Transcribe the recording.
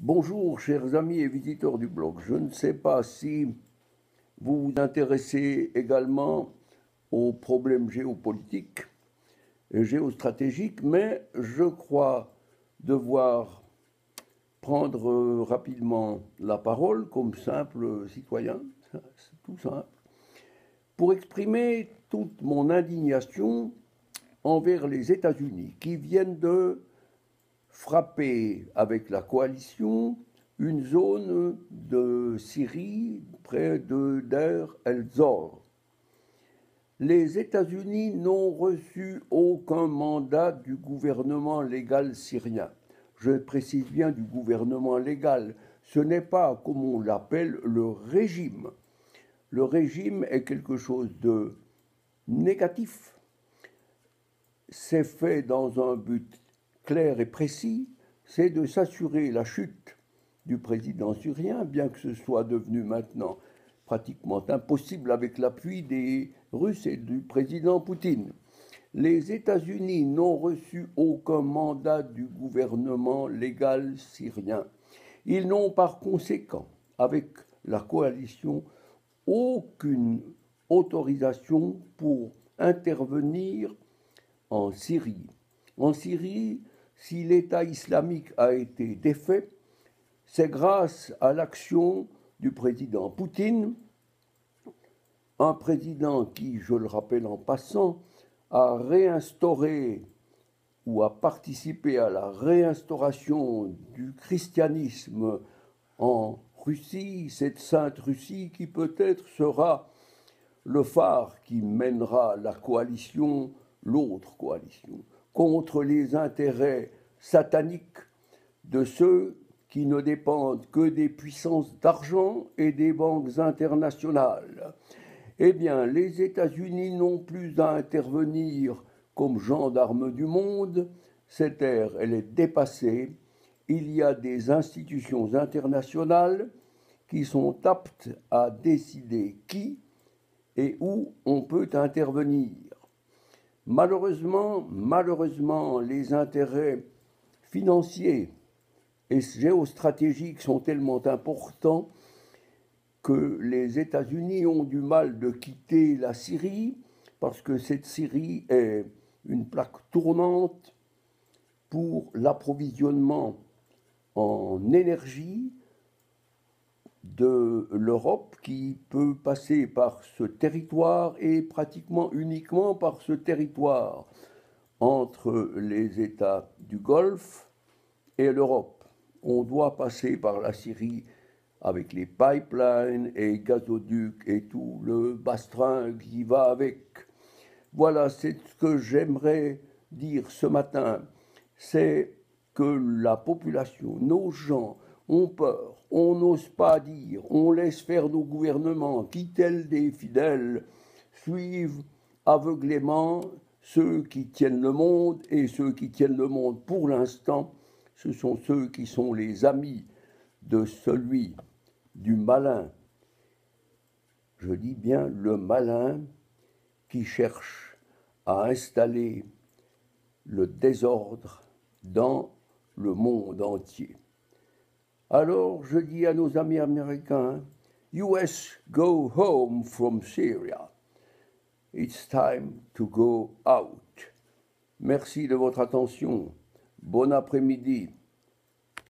Bonjour, chers amis et visiteurs du blog. Je ne sais pas si vous vous intéressez également aux problèmes géopolitiques et géostratégiques, mais je crois devoir prendre rapidement la parole comme simple citoyen, c'est tout simple, pour exprimer toute mon indignation envers les États-Unis qui viennent de frapper avec la coalition une zone de Syrie près de Deir el-Zor. Les États-Unis n'ont reçu aucun mandat du gouvernement légal syrien. Je précise bien du gouvernement légal. Ce n'est pas, comme on l'appelle, le régime. Le régime est quelque chose de négatif. C'est fait dans un but clair et précis, c'est de s'assurer la chute du président syrien, bien que ce soit devenu maintenant pratiquement impossible avec l'appui des Russes et du président Poutine. Les États-Unis n'ont reçu aucun mandat du gouvernement légal syrien. Ils n'ont par conséquent, avec la coalition, aucune autorisation pour intervenir en Syrie. En Syrie, si l'État islamique a été défait, c'est grâce à l'action du président Poutine, un président qui, je le rappelle en passant, a réinstauré ou a participé à la réinstauration du christianisme en Russie, cette sainte Russie qui peut-être sera le phare qui mènera la coalition, l'autre coalition, contre les intérêts sataniques de ceux qui ne dépendent que des puissances d'argent et des banques internationales. Eh bien, les États-Unis n'ont plus à intervenir comme gendarmes du monde. Cette ère, elle est dépassée. Il y a des institutions internationales qui sont aptes à décider qui et où on peut intervenir. Malheureusement, les intérêts financiers et géostratégiques sont tellement importants que les États-Unis ont du mal de quitter la Syrie parce que cette Syrie est une plaque tournante pour l'approvisionnement en énergie de l'Europe qui peut passer par ce territoire et pratiquement uniquement par ce territoire entre les États du Golfe et l'Europe. On doit passer par la Syrie avec les pipelines et gazoducs et tout le bastrin qui va avec. Voilà, c'est ce que j'aimerais dire ce matin, c'est que la population, nos gens, ont peur, on n'ose pas dire, on laisse faire nos gouvernements qui, tels des fidèles, suivent aveuglément ceux qui tiennent le monde, et ceux qui tiennent le monde pour l'instant, ce sont ceux qui sont les amis de celui du malin. Je dis bien le malin qui cherche à installer le désordre dans le monde entier. Alors je dis à nos amis américains, US, go home from Syria. It's time to go out. Merci de votre attention. Bon après-midi.